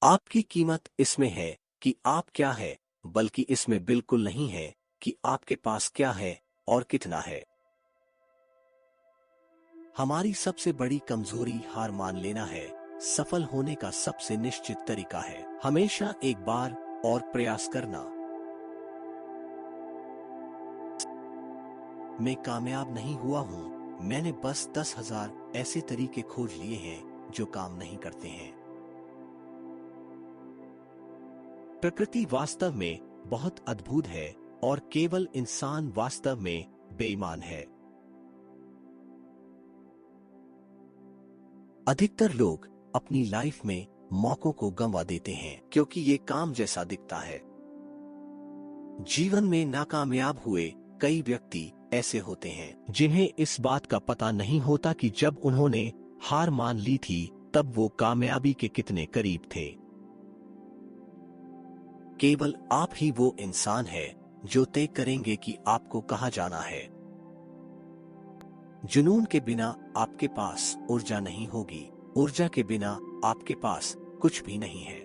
आपकी कीमत इसमें है कि आप क्या है, बल्कि इसमें बिल्कुल नहीं है कि आपके पास क्या है और कितना है। हमारी सबसे बड़ी कमजोरी हार मान लेना है। सफल होने का सबसे निश्चित तरीका है हमेशा एक बार और प्रयास करना। मैं कामयाब नहीं हुआ हूं, मैंने बस 10,000 ऐसे तरीके खोज लिए हैं जो काम नहीं करते हैं। प्रकृति वास्तव में बहुत अद्भुत है और केवल इंसान वास्तव में बेईमान है। अधिकतर लोग अपनी लाइफ में मौकों को गंवा देते हैं क्योंकि ये काम जैसा दिखता है। जीवन में नाकामयाब हुए कई व्यक्ति ऐसे होते हैं जिन्हें इस बात का पता नहीं होता कि जब उन्होंने हार मान ली थी तब वो कामयाबी के कितने करीब थे। केवल आप ही वो इंसान है जो तय करेंगे कि आपको कहां जाना है। जुनून के बिना आपके पास ऊर्जा नहीं होगी, ऊर्जा के बिना आपके पास कुछ भी नहीं है।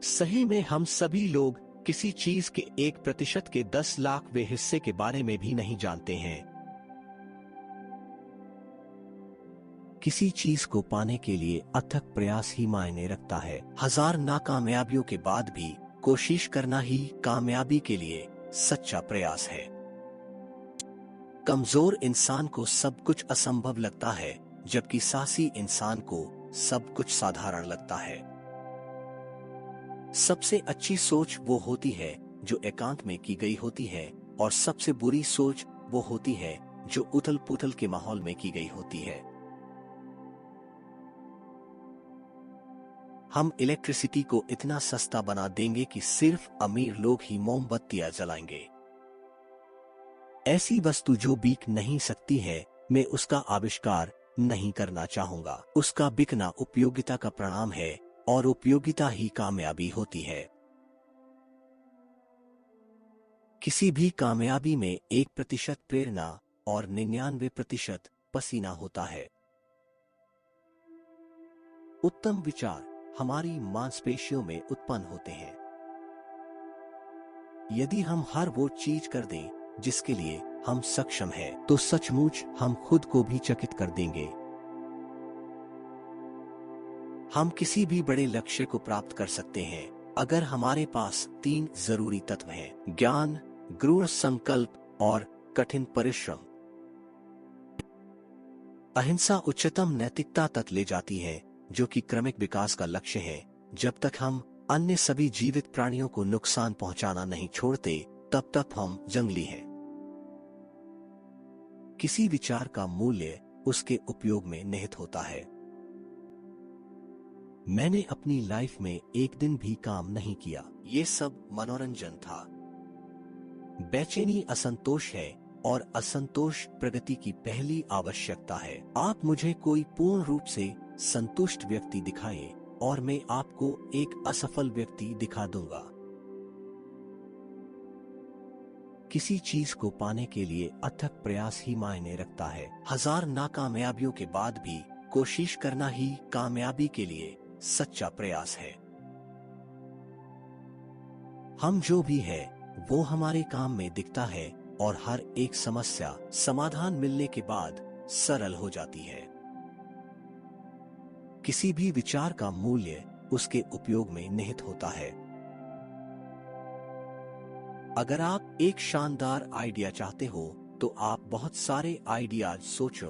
सही में हम सभी लोग किसी चीज के 1% के 10 लाखवें हिस्से के बारे में भी नहीं जानते हैं। किसी चीज को पाने के लिए अथक प्रयास ही मायने रखता है। 1000 नाकामयाबियों के बाद भी कोशिश करना ही कामयाबी के लिए सच्चा प्रयास है। कमजोर इंसान को सब कुछ असंभव लगता है, जबकि साहसी इंसान को सब कुछ साधारण लगता है। सबसे अच्छी सोच वो होती है जो एकांत में की गई होती है, और सबसे बुरी सोच वो होती है जो उथल पुथल के माहौल में की गई होती है। हम इलेक्ट्रिसिटी को इतना सस्ता बना देंगे कि सिर्फ अमीर लोग ही मोमबत्तियां जलाएंगे। ऐसी वस्तु जो बिक नहीं सकती है, मैं उसका आविष्कार नहीं करना चाहूंगा। उसका बिकना उपयोगिता का परिणाम है और उपयोगिता ही कामयाबी होती है। किसी भी कामयाबी में 1% प्रेरणा और 99% पसीना होता है। उत्तम विचार हमारी मांसपेशियों में उत्पन्न होते हैं। यदि हम हर वो चीज कर दें जिसके लिए हम सक्षम हैं, तो सचमुच हम खुद को भी चकित कर देंगे। हम किसी भी बड़े लक्ष्य को प्राप्त कर सकते हैं अगर हमारे पास 3 जरूरी तत्व हैं: ज्ञान, दृढ़ संकल्प और कठिन परिश्रम। अहिंसा उच्चतम नैतिकता तक ले जाती है, जो कि क्रमिक विकास का लक्ष्य है। जब तक हम अन्य सभी जीवित प्राणियों को नुकसान पहुंचाना नहीं छोड़ते, तब तक हम जंगली हैं। किसी विचार का मूल्य उसके उपयोग में निहित होता है। मैंने अपनी लाइफ में एक दिन भी काम नहीं किया, ये सब मनोरंजन था। बेचैनी असंतोष है और असंतोष प्रगति की पहली आवश्यकता है। आप मुझे कोई पूर्ण रूप से संतुष्ट व्यक्ति दिखाएं और मैं आपको एक असफल व्यक्ति दिखा दूंगा। किसी चीज को पाने के लिए अथक प्रयास ही मायने रखता है। 1000 नाकामयाबियों के बाद भी कोशिश करना ही कामयाबी के लिए सच्चा प्रयास है। हम जो भी है वो हमारे काम में दिखता है, और हर एक समस्या समाधान मिलने के बाद सरल हो जाती है। किसी भी विचार का मूल्य उसके उपयोग में निहित होता है। अगर आप एक शानदार आइडिया चाहते हो, तो आप बहुत सारे आइडियाज सोचो